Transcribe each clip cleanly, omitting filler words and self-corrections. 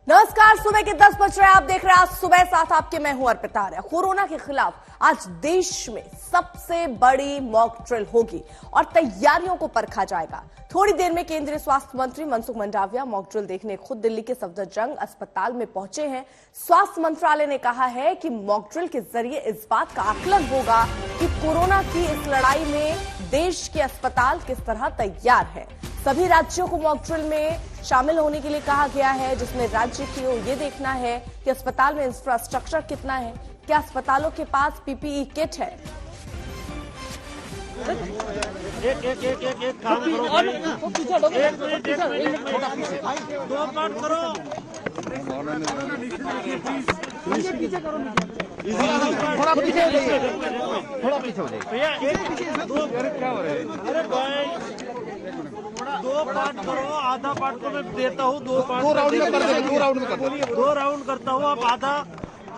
नमस्कार, सुबह के 10 बज रहे हैं। आप देख रहे हैं आज सुबह साथ आपके, मैं हूं अर्पिता आर्य। कोरोना के खिलाफ आज देश में सबसे बड़ी मॉक ड्रिल होगी और तैयारियों को परखा जाएगा। थोड़ी देर में केंद्रीय स्वास्थ्य मंत्री मनसुख मंडाविया मॉक ड्रिल देखने खुद दिल्ली के सफदरजंग अस्पताल में पहुंचे हैं। स्वास्थ्य मंत्रालय ने कहा है कि मॉक ड्रिल के जरिए इस बात का आकलन होगा कि कोरोना की इस लड़ाई में देश के अस्पताल किस तरह तैयार है। सभी राज्यों को मॉक ड्रिल में शामिल होने के लिए कहा गया है, जिसमें राज्य को ये देखना है कि अस्पताल में इंफ्रास्ट्रक्चर कितना है, क्या अस्पतालों के पास पीपीई किट है। एक काम करो भाई, एक मिनट दो बात करो, थोड़ा पीछे हो जाइए भैया। अरे भाई दो पार्ट करो, आधा पार्ट को मैं देता हूँ, दो राउंड करता हूँ। आप आधा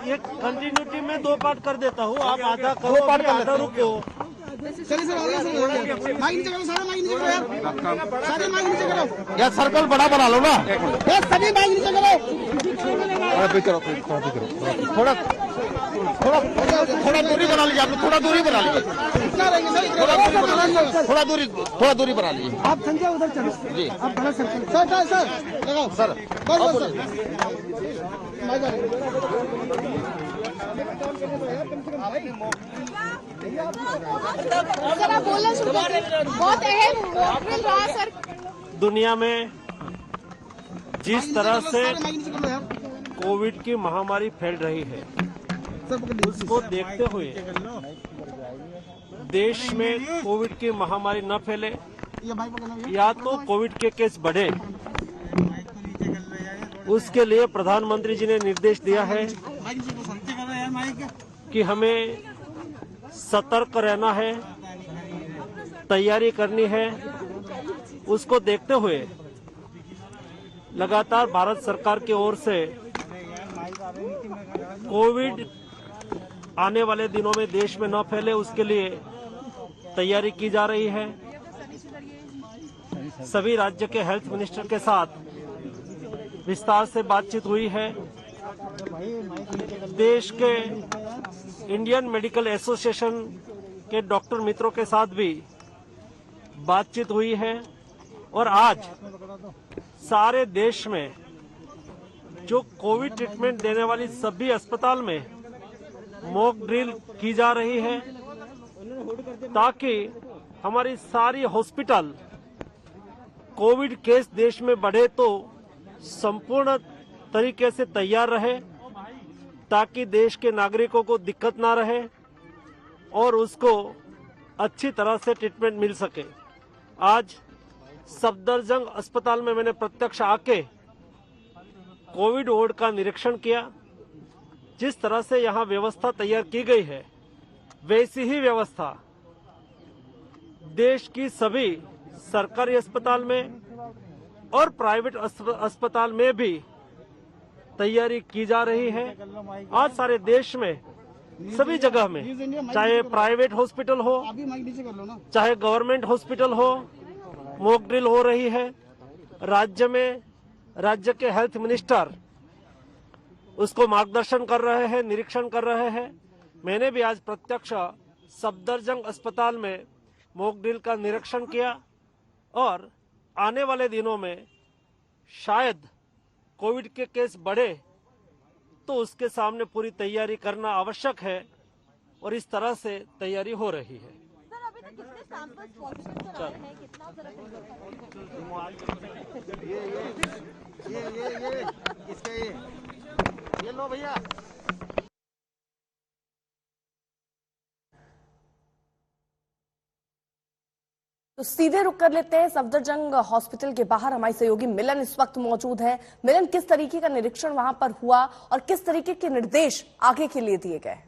एक कंटिन्यूटी में दो पार्ट कर देता हूँ, आप आधा करो, आधा रुको। यार सर्कल बड़ा बना लो ना, सभी माइक नीचे करो। थोड़ा थोड़ा दूरी बना लीजिए, आप लोग थोड़ा दूरी बना लीजिए, थोड़ा दूरी बना लीजिए। आप संजय उधर चलो जी, आप बड़ा सर्कल सर बोलना शुरू बहुत अहम मॉकड्रिल रहा सर। दुनिया में जिस तरह से कोविड की महामारी फैल रही है, उसको देखते हुए देश में कोविड की महामारी न फैले या तो कोविड के केस बढ़े, उसके लिए प्रधानमंत्री जी ने निर्देश दिया है कि हमें सतर्क रहना है, तैयारी करनी है। उसको देखते हुए लगातार भारत सरकार की ओर से कोविड आने वाले दिनों में देश में न फैले, उसके लिए तैयारी की जा रही है। सभी राज्य के हेल्थ मिनिस्टर के साथ विस्तार से बातचीत हुई है। देश के इंडियन मेडिकल एसोसिएशन के डॉक्टर मित्रों के साथ भी बातचीत हुई है और आज सारे देश में जो कोविड ट्रीटमेंट देने वाली सभी अस्पताल में मॉक ड्रिल की जा रही है, ताकि हमारी सारी हॉस्पिटल कोविड केस देश में बढ़े तो संपूर्ण तरीके से तैयार रहे, ताकि देश के नागरिकों को दिक्कत ना रहे और उसको अच्छी तरह से ट्रीटमेंट मिल सके। आज सफदरजंग अस्पताल में मैंने प्रत्यक्ष आके कोविड वार्ड का निरीक्षण किया। जिस तरह से यहाँ व्यवस्था तैयार की गई है, वैसी ही व्यवस्था देश की सभी सरकारी अस्पताल में और प्राइवेट अस्पताल में भी तैयारी की जा रही है। आज सारे देश में सभी जगह में, चाहे प्राइवेट हॉस्पिटल हो चाहे गवर्नमेंट हॉस्पिटल हो, मॉक ड्रिल हो रही है। राज्य में राज्य के हेल्थ मिनिस्टर उसको मार्गदर्शन कर रहे हैं, निरीक्षण कर रहे हैं। मैंने भी आज प्रत्यक्ष सफदरजंग अस्पताल में मॉक ड्रिल का निरीक्षण किया और आने वाले दिनों में शायद कोविड के केस बढ़े तो उसके सामने पूरी तैयारी करना आवश्यक है और इस तरह से तैयारी हो रही है। सर अभी तक कितने सैंपल्स पॉल्यूशन कराए हैं, कितना ये लो भैया। तो सीधे रुक कर लेते हैं सफदरजंग हॉस्पिटल के बाहर। हमारे सहयोगी मिलन इस वक्त मौजूद है। मिलन, किस तरीके का निरीक्षण वहां पर हुआ और किस तरीके के निर्देश आगे के लिए दिए गए?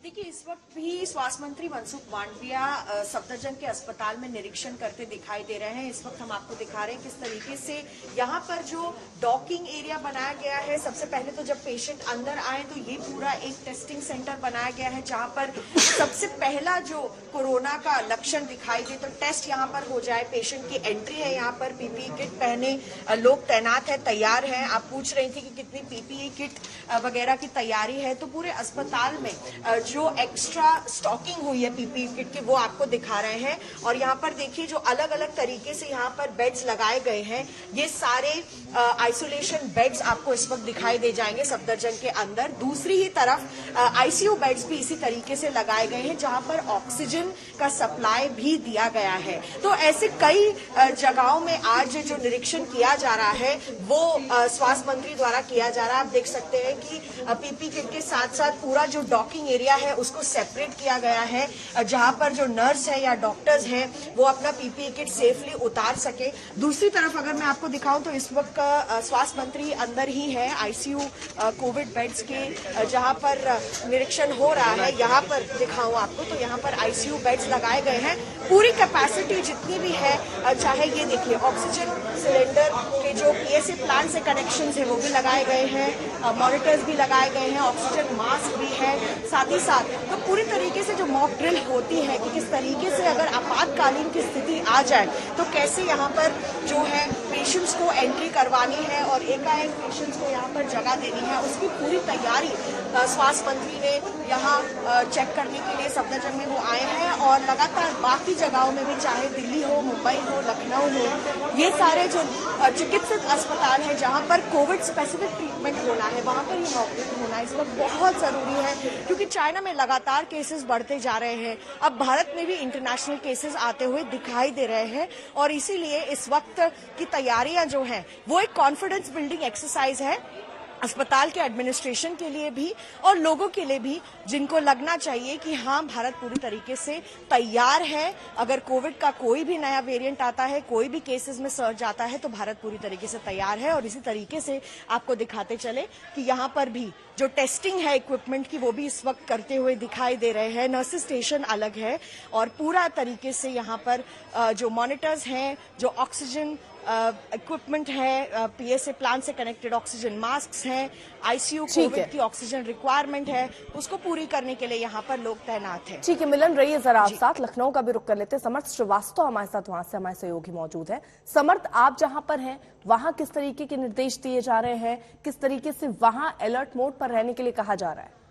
देखिए, इस वक्त भी स्वास्थ्य मंत्री मनसुख मांडविया सफदरजंग के अस्पताल में निरीक्षण करते दिखाई दे रहे हैं। इस वक्त हम आपको दिखा रहे हैं किस तरीके से यहाँ पर जो डॉकिंग एरिया बनाया गया है। सबसे पहले तो जब पेशेंट अंदर आए तो ये पूरा एक टेस्टिंग सेंटर बनाया गया है, जहाँ पर सबसे पहला जो कोरोना का लक्षण दिखाई दे तो टेस्ट यहाँ पर हो जाए। पेशेंट की एंट्री है, यहाँ पर पीपीई किट पहने लोग तैनात है, तैयार हैं। आप पूछ रही थी कि कितनी पीपीई किट वगैरह की तैयारी है, तो पूरे अस्पताल में जो एक्स्ट्रा स्टॉकिंग हुई है पीपीई किट की वो आपको दिखा रहे हैं। और यहाँ पर देखिए जो अलग अलग तरीके से यहाँ पर बेड्स लगाए गए हैं, ये सारे आइसोलेशन बेड्स आपको इस वक्त दिखाई दे जाएंगे सफदरजंग के अंदर। दूसरी ही तरफ आईसीयू बेड्स भी इसी तरीके से लगाए गए हैं, जहां पर ऑक्सीजन का सप्लाई भी दिया गया है। तो ऐसे कई जगहों में आज जो निरीक्षण किया जा रहा है वो स्वास्थ्य मंत्री द्वारा किया जा रहा है। आप देख सकते हैं कि पीपीई किट के साथ साथ पूरा जो डॉकिंग एरिया है उसको सेपरेट किया गया है, जहां पर जो नर्स है या डॉक्टर्स हैं वो अपना पीपीई किट सेफली उतार सके। दूसरी तरफ अगर मैं आपको दिखाऊं तो इस वक्त स्वास्थ्य मंत्री अंदर ही है आईसीयू कोविड बेड्स के, जहां पर निरीक्षण हो रहा है। यहाँ पर दिखाऊं आपको तो यहाँ पर आईसीयू बेड्स लगाए गए हैं। पूरी कैपेसिटी जितनी भी है, चाहे ये देखिए ऑक्सीजन सिलेंडर के जो पीएसए प्लांट से कनेक्शन है वो भी लगाए गए हैं, मॉनिटर्स भी लगाए गए हैं, ऑक्सीजन मास्क भी है। साथ ही साथ तो पूरी तरीके से जो मॉक ड्रिल होती है कि किस तरीके से अगर आपातकालीन की स्थिति आ जाए तो कैसे यहाँ पर जो है पेशेंट्स को एंट्री करवानी है और एकाएक पेशेंट्स को यहाँ पर जगह देनी है, उसकी पूरी तैयारी स्वास्थ्य मंत्री ने यहाँ चेक करने के लिए सफदरजंग में वो आए हैं। और लगातार बाकी जगहों में भी, चाहे दिल्ली हो, मुंबई हो, लखनऊ हो, ये सारे जो चिकित्सक अस्पताल है जहाँ पर कोविड स्पेसिफिक ट्रीटमेंट होना है वहाँ पर ये मॉक ड्रिल होना इस वक्त बहुत जरूरी है, क्योंकि चाइना में लगातार केसेस बढ़ते जा रहे हैं। अब भारत में भी इंटरनेशनल केसेस आते हुए दिखाई दे रहे हैं और इसीलिए इस वक्त की तैयारियां जो हैं वो एक कॉन्फिडेंस बिल्डिंग एक्सरसाइज है अस्पताल के एडमिनिस्ट्रेशन के लिए भी और लोगों के लिए भी, जिनको लगना चाहिए कि हाँ भारत पूरी तरीके से तैयार है। अगर कोविड का कोई भी नया वेरिएंट आता है, कोई भी केसेस में सर्ज आता है तो भारत पूरी तरीके से तैयार है। और इसी तरीके से आपको दिखाते चले कि यहाँ पर भी जो टेस्टिंग है इक्विपमेंट की वो भी इस वक्त करते हुए दिखाई दे रहे हैं। नर्सिंग स्टेशन अलग है और पूरा तरीके से यहाँ पर जो मॉनिटर्स हैं, जो ऑक्सीजन इक्विपमेंट है, पीएसए प्लांट से कनेक्टेड ऑक्सीजन मास्क हैं, आईसीयू कोविड की ऑक्सीजन रिक्वायरमेंट है, उसको पूरी करने के लिए यहाँ पर लोग तैनात हैं। ठीक है मिलन, रहिए जरा आप साथ। लखनऊ का भी रुख कर लेते हैं। समर्थ श्रीवास्तव हमारे साथ वहां से हमारे सहयोगी मौजूद है। समर्थ, आप जहां पर हैं वहां किस तरीके के निर्देश दिए जा रहे हैं, किस तरीके से वहां अलर्ट मोड पर रहने के लिए कहा जा रहा है?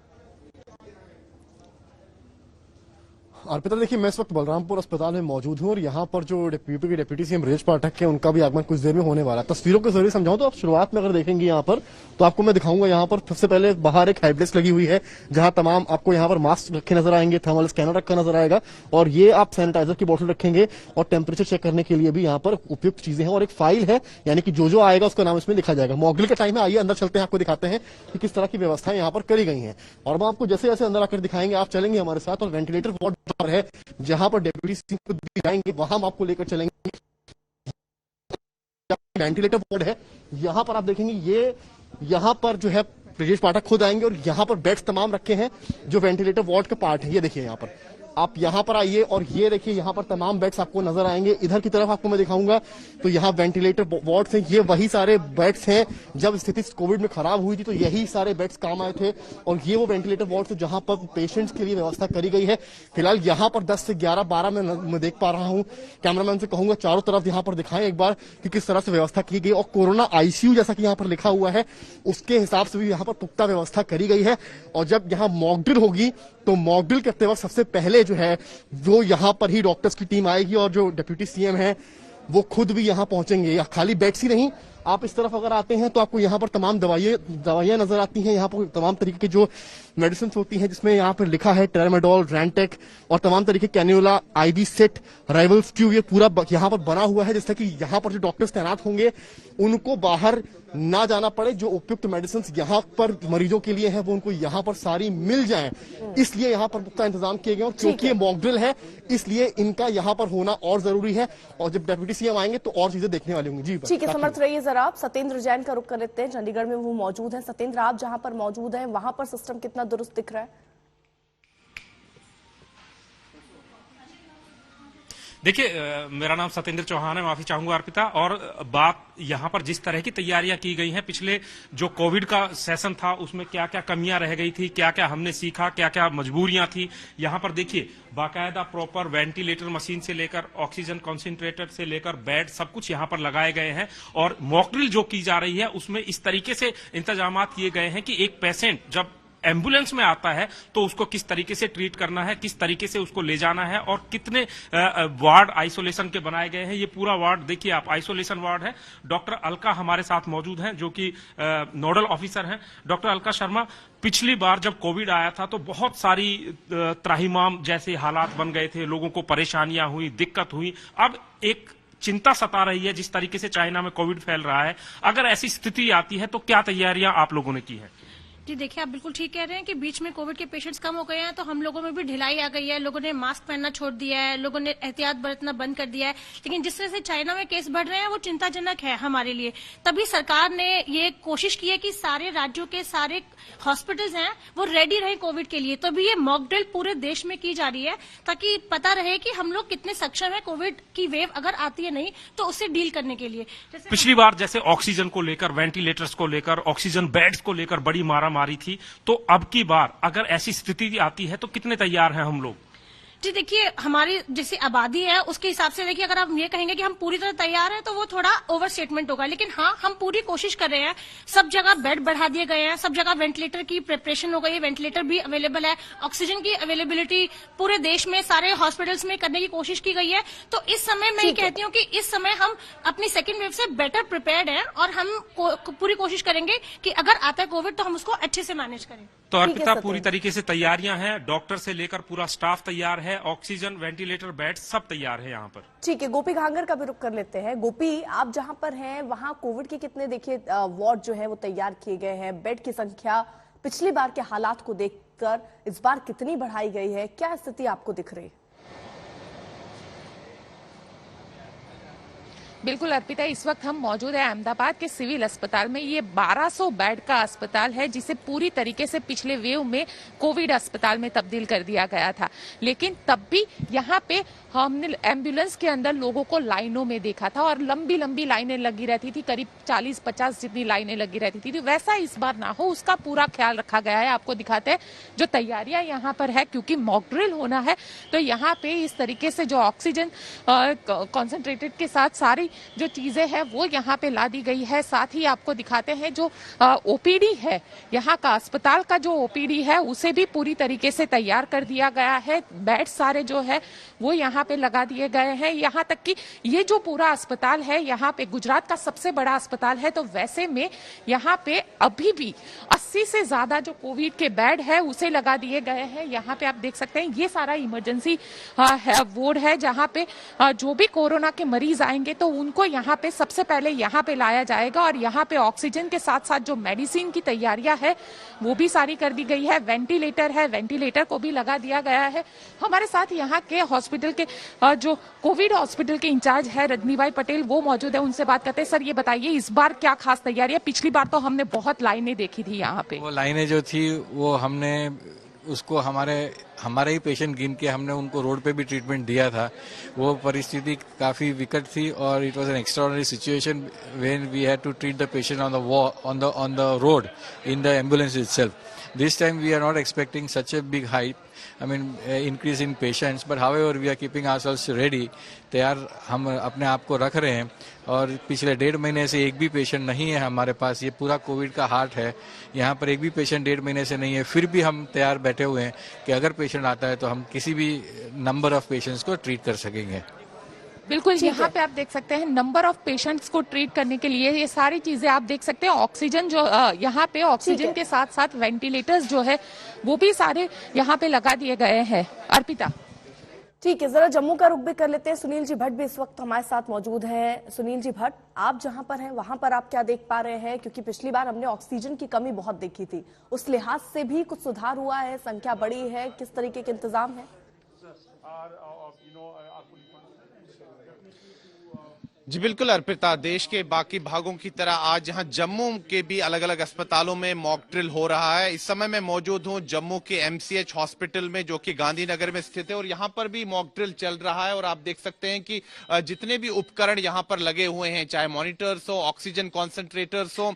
अर्पिता, देखिए मैं इस वक्त बलरामपुर अस्पताल में मौजूद हूं और यहाँ पर जो डिप्टी सीएम ब्रजेश पाठक है उनका भी आगमन कुछ देर में होने वाला है। तस्वीरों के जरिए समझाऊं तो आप शुरुआत में अगर देखेंगे यहाँ पर तो आपको मैं दिखाऊंगा यहाँ पर सबसे पहले बाहर एक हेल्प डेस्क लगी हुई है, जहां तमाम आपको यहाँ पर मास्क रखे नजर आएंगे, थर्मल स्कैनर रखा नजर आएगा और ये आप सैनिटाइजर की बोतल रखेंगे और टेम्परेचर चेक करने के लिए भी यहाँ पर उपयुक्त चीजें हैं और एक फाइल है, यानी कि जो आएगा उसका नाम इसमें लिखा जाएगा। मॉक ड्रिल के टाइम में आइए अंदर चलते हैं, आपको दिखाते हैं कि किस तरह की व्यवस्थाएं यहाँ पर करी गई है। और हम आपको जैसे जैसे अंदर आकर दिखाएंगे, आप चलेंगे हमारे साथ और वेंटिलेटर वार्ड पर है जहां पर डिप्टी सीएम खुद भी जाएंगे, वहां हम आपको लेकर चलेंगे। वेंटिलेटर वार्ड है, यहां पर आप देखेंगे ये यहां पर जो है ब्रजेश पाठक खुद आएंगे और यहां पर बेड्स तमाम रखे हैं जो वेंटिलेटर वार्ड का पार्ट है। ये देखिए यहाँ पर आप यहाँ पर आइए और ये देखिए यहाँ पर तमाम बेड्स आपको नजर आएंगे। इधर की तरफ आपको मैं दिखाऊंगा तो यहाँ वेंटिलेटर वार्ड्स हैं, ये वही सारे बेड्स हैं जब स्थिति कोविड में खराब हुई थी तो यही सारे बेड्स काम आए थे और ये वो वेंटिलेटर वार्ड्स है जहां पर पेशेंट्स के लिए व्यवस्था करी गई है। फिलहाल यहाँ पर 10 से 11-12 मैं देख पा रहा हूँ। कैमरामैन से कहूंगा चारों तरफ यहाँ पर दिखाएं एक बार कि किस तरह से व्यवस्था की गई और कोरोना आईसीयू जैसा कि यहाँ पर लिखा हुआ है उसके हिसाब से भी यहाँ पर पुख्ता व्यवस्था करी गई है। और जब यहाँ मॉक ड्रिल होगी तो मॉक ड्रिल करते वक्त सबसे पहले जो है वो यहाँ पर ही डॉक्टर्स की टीम आएगी और जो डिप्टी सीएम है वो खुद भी यहाँ पहुंचेंगे। या खाली बेड्स ही नहीं, आप इस तरफ अगर आते हैं तो आपको यहाँ पर तमाम दवाइयां नजर आती हैं। यहाँ पर तमाम तरीके की जो मेडिसिन होती हैं जिसमें यहाँ पर लिखा है ट्रेमाडोल, रैंटेक और तमाम तरीके cannula, IV set, rivals tube, ये पूरा यहाँ पर बना हुआ है जिससे कि यहाँ पर जो डॉक्टर्स तैनात होंगे उनको बाहर ना जाना पड़े। जो उपयुक्त मेडिसिन यहाँ पर मरीजों के लिए है वो उनको यहाँ पर सारी मिल जाए, इसलिए यहाँ पर पुख्ता इंतजाम किए गए। और क्योंकि ये मॉक ड्रिल है इसलिए इनका यहाँ पर होना और जरूरी है और जब डिप्टी सीएम आएंगे तो और चीजें देखने वाली होंगी। जी ठीक है, समर्थ रहिए जरा आप। सत्येंद्र जैन का रुख कर लेते हैं, चंडीगढ़ में वो मौजूद है। सत्येंद्र, आप जहां पर मौजूद हैं वहां पर सिस्टम कितना दुरुस्त दिख रहा है? देखिए, मेरा नाम सत्येंद्र चौहान है, माफी चाहूंगा अर्पिता। और बात यहाँ पर जिस तरह की तैयारियां की गई हैं, पिछले जो कोविड का सेशन था उसमें क्या क्या कमियां रह गई थी, क्या क्या हमने सीखा, क्या क्या मजबूरियां थी, यहाँ पर देखिए बाकायदा प्रॉपर वेंटिलेटर मशीन से लेकर ऑक्सीजन कॉन्सेंट्रेटर से लेकर बेड सब कुछ यहाँ पर लगाए गए हैं। और मॉक ड्रिल जो की जा रही है उसमें इस तरीके से इंतजाम किए गए हैं कि एक पेशेंट जब एम्बुलेंस में आता है तो उसको किस तरीके से ट्रीट करना है, किस तरीके से उसको ले जाना है, और कितने वार्ड आइसोलेशन के बनाए गए हैं। ये पूरा वार्ड देखिए आप, आइसोलेशन वार्ड है। डॉक्टर अलका हमारे साथ मौजूद हैं जो कि नोडल ऑफिसर हैं। डॉक्टर अलका शर्मा, पिछली बार जब कोविड आया था तो बहुत सारी त्राहिमाम जैसे हालात बन गए थे, लोगों को परेशानियां हुई, दिक्कत हुई। अब एक चिंता सता रही है जिस तरीके से चाइना में कोविड फैल रहा है। अगर ऐसी स्थिति आती है तो क्या तैयारियां आप लोगों ने की है? जी देखिए, आप बिल्कुल ठीक कह रहे हैं कि बीच में कोविड के पेशेंट्स कम हो गए हैं तो हम लोगों में भी ढिलाई आ गई है। लोगों ने मास्क पहनना छोड़ दिया है, लोगों ने एहतियात बरतना बंद कर दिया है। लेकिन जिस तरह से चाइना में केस बढ़ रहे हैं वो चिंताजनक है हमारे लिए। तभी सरकार ने ये कोशिश की है कि सारे राज्यों के सारे हॉस्पिटल्स हैं वो रेडी रहे कोविड के लिए। तभी ये मॉक ड्रिल पूरे देश में की जा रही है ताकि पता रहे कि हम लोग कितने सक्षम है कोविड की वेव अगर आती है नहीं तो उससे डील करने के लिए। पिछली बार जैसे ऑक्सीजन को लेकर, वेंटिलेटर्स को लेकर, ऑक्सीजन बेड्स को लेकर बड़ी मारामारी थी, तो अब की बार अगर ऐसी स्थिति आती है तो कितने तैयार हैं हम लोग? जी देखिए, हमारी जैसी आबादी है उसके हिसाब से देखिए, अगर आप ये कहेंगे कि हम पूरी तरह तैयार हैं तो वो थोड़ा ओवर स्टेटमेंट होगा। लेकिन हाँ, हम पूरी कोशिश कर रहे हैं। सब जगह बेड बढ़ा दिए गए हैं, सब जगह वेंटिलेटर की प्रिपरेशन हो गई है, वेंटिलेटर भी अवेलेबल है, ऑक्सीजन की अवेलेबिलिटी पूरे देश में सारे हॉस्पिटल्स में करने की कोशिश की गई है। तो इस समय मैं ये कहती हूँ कि इस समय हम अपनी सेकेंड वेव से बेटर प्रिपेयर्ड है और हम पूरी कोशिश करेंगे कि अगर आता है कोविड तो हम उसको अच्छे से मैनेज करें। तो अर्पिता, पूरी तरीके से तैयारियां हैं, डॉक्टर से लेकर पूरा स्टाफ तैयार है, ऑक्सीजन, वेंटिलेटर, बेड सब तैयार है यहाँ पर। ठीक है, गोपी घांगर का भी रुख कर लेते हैं। गोपी, आप जहां पर हैं वहां कोविड के कितने देखिए वार्ड जो है वो तैयार किए गए हैं, बेड की संख्या पिछली बार के हालात को देखकर इस बार कितनी बढ़ाई गई है, क्या स्थिति आपको दिख रही है? बिल्कुल अर्पिता, इस वक्त हम मौजूद है अहमदाबाद के सिविल अस्पताल में। ये 1200 बेड का अस्पताल है जिसे पूरी तरीके से पिछले वेव में कोविड अस्पताल में तब्दील कर दिया गया था। लेकिन तब भी यहाँ पे हमने एम्बुलेंस के अंदर लोगों को लाइनों में देखा था और लंबी लंबी लाइनें लगी रहती थी, करीब 40-50 जितनी लाइनें लगी रहती थी। तो वैसा इस बार ना हो, उसका पूरा ख्याल रखा गया है। आपको दिखाते हैं जो तैयारियां यहाँ पर है, क्योंकि मॉक ड्रिल होना है तो यहाँ पे इस तरीके से जो ऑक्सीजन कॉन्सेंट्रेटेड के साथ सारी जो चीजें हैं वो यहाँ पे ला दी गई है। साथ ही आपको दिखाते हैं जो ओपीडी है, यहाँ का अस्पताल का जो ओपीडी है उसे भी पूरी तरीके से तैयार कर दिया गया है। बेड सारे जो है वो यहाँ पे लगा दिए गए हैं। यहाँ तक कि ये जो पूरा अस्पताल है, यहाँ पे गुजरात का सबसे बड़ा अस्पताल है, तो वैसे में यहाँ पे अभी भी 80 से ज्यादा जो कोविड के बेड है उसे लगा दिए गए हैं। यहाँ पे आप देख सकते हैं ये सारा इमरजेंसी वार्ड है जहाँ पे जो भी कोरोना के मरीज आएंगे तो उनको यहाँ पे सबसे पहले यहाँ पे लाया जाएगा। और यहाँ पे ऑक्सीजन के साथ साथ जो मेडिसिन की तैयारियां है वो भी सारी कर दी गई है। वेंटिलेटर है, वेंटिलेटर को भी लगा दिया गया है। हमारे साथ यहाँ के हॉस्पिटल के जो कोविड हॉस्पिटल के इंचार्ज है रजनी भाई पटेल, वो मौजूद है, उनसे बात करते हैं। सर ये बताइए इस बार क्या खास तैयारी है? पिछली बार तो हमने बहुत लाइनें देखी थी यहाँ पे। वो लाइनें जो थी वो हमने उसको हमारे ही पेशेंट गिन के हमने उनको रोड पे भी ट्रीटमेंट दिया था। वो परिस्थिति काफी विकट थी और it was an extraordinary situation when we had to treat the patient on the road in the ambulance itself. This time we are not expecting such a big hype, increase in patients, but however we are keeping ourselves ready. तैयार हम अपने आप को रख रहे हैं और पिछले 1.5 महीने से एक भी पेशेंट नहीं है हमारे पास। ये पूरा कोविड का हार्ट है, यहाँ पर एक भी पेशेंट 1.5 महीने से नहीं है। फिर भी हम तैयार बैठे हुए हैं कि अगर पेशेंट आता है तो हम किसी भी नंबर ऑफ पेशेंट्स को ट्रीट कर सकेंगे। बिल्कुल, यहाँ पे आप देख सकते हैं नंबर ऑफ पेशेंट्स को ट्रीट करने के लिए ये सारी चीजें आप देख सकते हैं। ऑक्सीजन जो यहाँ पे ऑक्सीजन के साथ साथ वेंटिलेटर्स जो है वो भी सारे यहाँ पे लगा दिए गए हैं। अर्पिता, ठीक है, जरा जम्मू का रुख भी कर लेते हैं। सुनील जी भट्ट भी इस वक्त हमारे साथ मौजूद हैं। सुनील जी भट्ट, आप जहां पर हैं वहां पर आप क्या देख पा रहे हैं? क्योंकि पिछली बार हमने ऑक्सीजन की कमी बहुत देखी थी, उस लिहाज से भी कुछ सुधार हुआ है, संख्या बढ़ी है, किस तरीके के इंतजाम है? जी बिल्कुल अर्पिता, देश के बाकी भागों की तरह आज जहां जम्मू के भी अलग अलग अस्पतालों में मॉक ड्रिल हो रहा है। इस समय मैं मौजूद हूं जम्मू के एमसीएच हॉस्पिटल में जो कि गांधीनगर में स्थित है और यहां पर भी मॉक ड्रिल चल रहा है। और आप देख सकते हैं कि जितने भी उपकरण यहां पर लगे हुए हैं, चाहे मॉनिटर्स हो, ऑक्सीजन कॉन्सेंट्रेटर्स हो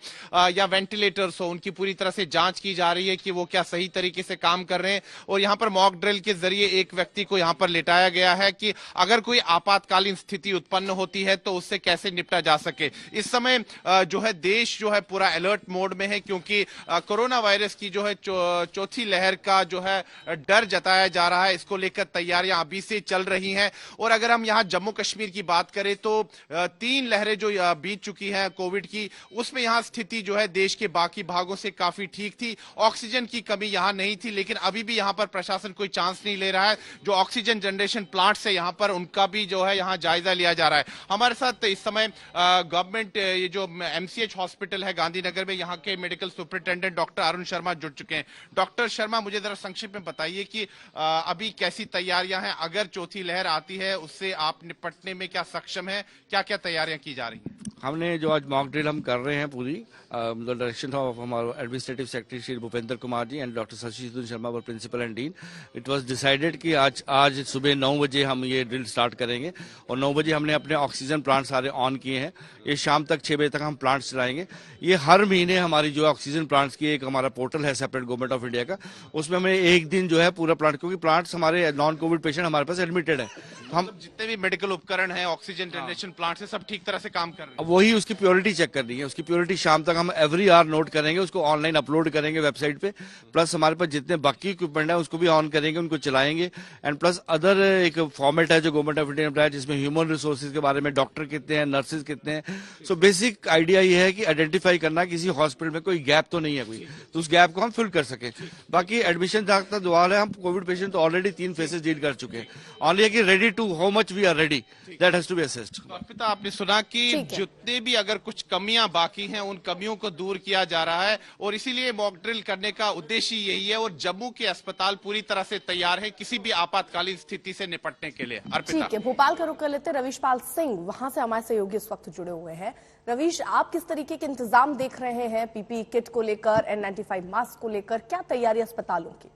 या वेंटिलेटर्स हो, उनकी पूरी तरह से जांच की जा रही है कि वो क्या सही तरीके से काम कर रहे हैं। और यहाँ पर मॉक ड्रिल के जरिए एक व्यक्ति को यहाँ पर लेटाया गया है कि अगर कोई आपातकालीन स्थिति उत्पन्न होती है तो उससे कैसे निपटा जा सके। इस समय जो है देश जो है पूरा अलर्ट मोड में है, क्योंकि कोरोना वायरस की जो है चौथी लहर का जो है डर जताया जा रहा है। इसको लेकर तैयारियां अभी से चल रही हैं। और अगर हम यहाँ जम्मू कश्मीर की बात करें तो 3 लहरें जो बीत चुकी हैं कोविड की, उसमें यहाँ स्थिति जो है देश के बाकी भागों से काफी ठीक थी। ऑक्सीजन की कमी यहाँ नहीं थी, लेकिन अभी भी यहाँ पर प्रशासन कोई चांस नहीं ले रहा है। जो ऑक्सीजन जनरेशन प्लांट्स है यहाँ पर, उनका भी जो है यहाँ जायजा लिया जा रहा है। हमारे साथ इस समय गवर्नमेंट ये जो एमसीएच हॉस्पिटल है गांधीनगर में, यहाँ के medical superintendent doctor Arun Sharma जुड़ चुके हैं। डॉक्टर शर्मा, मुझे जरा संक्षिप्त में बताइए कि अभी कैसी तैयारियां हैं, अगर चौथी लहर आती है उससे आप निपटने में क्या सक्षम है, क्या क्या तैयारियां की जा रही हैं? हमने जो आज मॉक ड्रिल हम कर रहे हैं पूरी डायरेक्शन ऑफ हमारे administrative secretary Shri Bhupendra Kumar ji and doctor Shashi Sharma our principal and dean. It was decided कि आज सुबह 9 बजे हम ये ड्रिल स्टार्ट करेंगे और 9 बजे हमने अपने ऑक्सीजन प्लांट सारे ऑन किए हैं। ये शाम तक 6 बजे तक हम प्लांट चलाएंगे। ये हर महीने हमारी जो ऑक्सीजन प्लांट्स की एक हमारा पोर्टल है सेपरेट गवर्नमेंट ऑफ इंडिया का, उसमें हमें एक दिन जो है पूरा प्लांट, क्योंकि प्लांट्स हमारे नॉन कोविड पेशेंट हमारे पास एडमिटेड है, हम जितने भी मेडिकल उपकरण है, ऑक्सीजन जनरेशन प्लांट से सब ठीक तरह से काम कर रहे हैं। वही उसकी प्योरिटी चेक करनी है। उसकी प्योरिटी शाम तक हम एवरी आवर नोट करेंगे, उसको ऑनलाइन अपलोड करेंगे वेबसाइट पे। प्लस हमारे पास जितने बाकी इक्विपमेंट है उसको भी ऑन करेंगे, उनको चलाएंगे। एंड प्लस अदर एक फॉर्मेट है जो गवर्नमेंट ऑफ इंडिया ने, जिसमें ह्यूमन रिसोर्सेज के बारे में, डॉक्टर कितने हैं, नर्सेज कितने हैं। सो बेसिक आइडिया ये है कि आइडेंटिफाई करना किसी हॉस्पिटल में कोई गैप तो नहीं है कोई, तो उस गैप को हम फिल कर सके। बाकी एडमिशन तक दुआर है, हम कोविड पेशेंट तो ऑलरेडी 3 फेसेज डील कर चुके हैं। ऑनली है कि ready to how much we are ready, that has to be assessed. Arpita, आपने सुना कि जितने भी अगर कुछ कमियां बाकी हैं उन कमियों को दूर किया जा रहा है और इसीलिए मॉक ड्रिल करने का उद्देश्य यही है। और जम्मू के अस्पताल पूरी तरह से तैयार है किसी भी आपातकालीन स्थिति से निपटने के लिए। अर्पिता, ठीक है, भोपाल का रुख कर लेते रवीश पाल सिंह, वहां से हमारे सहयोगी इस वक्त जुड़े हुए हैं। रवीश, आप किस तरीके के इंतजाम देख रहे हैं पीपीई किट को लेकर, N95 मास्क को लेकर, क्या तैयारी अस्पतालों की?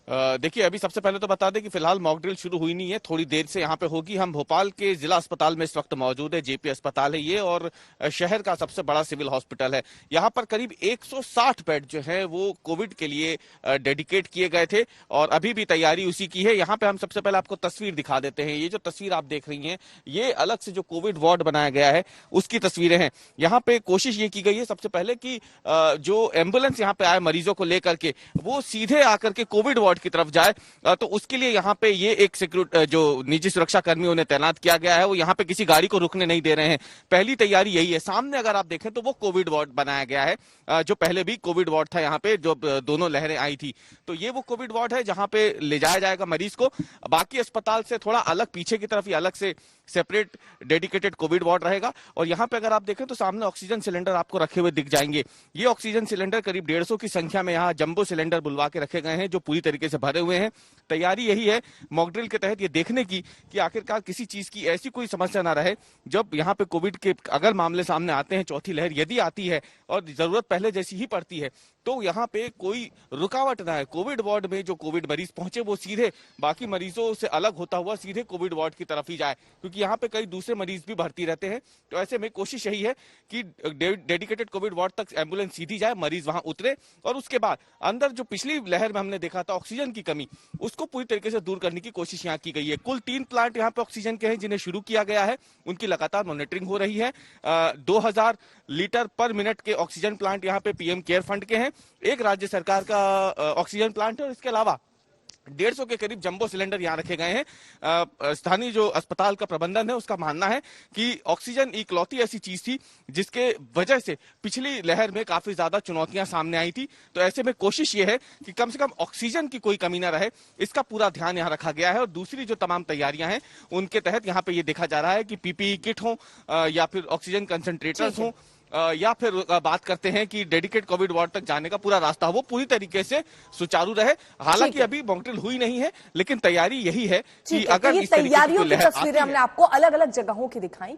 देखिए, अभी सबसे पहले तो बता दें कि फिलहाल मॉक ड्रिल शुरू हुई नहीं है, थोड़ी देर से यहाँ पे होगी। हम भोपाल के जिला अस्पताल में इस वक्त मौजूद है। जेपी अस्पताल है ये और शहर का सबसे बड़ा सिविल हॉस्पिटल है। यहाँ पर करीब 160 बेड जो है वो कोविड के लिए डेडिकेट किए गए थे और अभी भी तैयारी उसी की है। यहाँ पे हम सबसे पहले आपको तस्वीर दिखा देते हैं। ये जो तस्वीर आप देख रही है, ये अलग से जो कोविड वार्ड बनाया गया है उसकी तस्वीरें हैं। यहाँ पे कोशिश ये की गई है सबसे पहले कि जो एम्बुलेंस यहाँ पे आए मरीजों को लेकर के, वो सीधे आकर के कोविड वार्ड की तरफ जाए। तो उसके लिए यहाँ पे ये एक सिक्योरिटी जो निजी सुरक्षा कर्मी उन्हें तैनात किया गया है, वो यहाँ पे किसी गाड़ी को रुकने नहीं दे रहे हैं। पहली तैयारी यही है। सामने अगर आप देखें तो वो कोविड वार्ड बनाया गया है, जो पहले भी कोविड वार्ड था यहाँ पे, जो दोनों लहरें आई थी। तो ये वो कोविड वार्ड है जहाँ पे ले जाया जाएगा मरीज को। बाकी अस्पताल से थोड़ा अलग पीछे की तरफ ये अलग से सेपरेट डेडिकेटेड कोविड वार्ड रहेगा। और यहाँ पे अगर आप देखें तो सामने ऑक्सीजन सिलेंडर आपको रखे हुए दिख जाएंगे। ये ऑक्सीजन सिलेंडर करीब 150 की संख्या में यहाँ जंबो सिलेंडर बुलवा के रखे गए हैं, जो पूरी तरीके से भरे हुए हैं। तैयारी यही है मॉक ड्रिल के तहत ये देखने की कि आखिरकार किसी चीज की ऐसी कोई समस्या ना रहे जब यहाँ पे कोविड के अगर मामले सामने आते हैं, चौथी लहर यदि आती है और जरूरत पहले जैसी ही पड़ती है, तो यहाँ पे कोई रुकावट ना है। कोविड वार्ड में जो कोविड मरीज पहुंचे वो सीधे बाकी मरीजों से अलग होता हुआ सीधे कोविड वार्ड की तरफ ही जाए, क्योंकि यहाँ पे कई दूसरे मरीज भी भर्ती रहते हैं। तो ऐसे में कोशिश यही है कि डेडिकेटेड कोविड वार्ड तक एम्बुलेंस सीधी जाए, मरीज वहां उतरे और उसके बाद अंदर जो पिछली लहर में हमने देखा था ऑक्सीजन की कमी, उसको पूरी तरीके से दूर करने की कोशिश यहाँ की गई है। कुल 3 प्लांट यहाँ पे ऑक्सीजन के हैं जिन्हें शुरू किया गया है, उनकी लगातार मॉनिटरिंग हो रही है। 2000 लीटर पर मिनट के ऑक्सीजन प्लांट यहाँ पे पीएम केयर फंड के हैं, एक राज्य सरकार का ऑक्सीजन प्लांट है और इसके अलावा 150 के करीब जंबो सिलेंडर यहाँ रखे गए हैं। स्थानीय जो अस्पताल का प्रबंधन है उसका मानना है कि ऑक्सीजन इकलौती ऐसी चीज थी जिसके वजह से पिछली लहर में काफी ज्यादा चुनौतियां सामने आई थी। तो ऐसे में कोशिश ये है कि कम से कम ऑक्सीजन की कोई कमी ना रहे, इसका पूरा ध्यान यहाँ रखा गया है। और दूसरी जो तमाम तैयारियां हैं उनके तहत यहाँ पे ये देखा जा रहा है कि पीपीई किट हो या फिर ऑक्सीजन कंसंट्रेटर्स हो या फिर बात करते हैं कि डेडिकेट कोविड वार्ड तक जाने का पूरा रास्ता वो पूरी तरीके से सुचारू रहे। हालांकि अभी मॉकड्रिल हुई नहीं है, लेकिन तैयारी यही है कि अगर ये तैयारियों की तस्वीरें हमने आपको अलग अलग जगहों की दिखाई।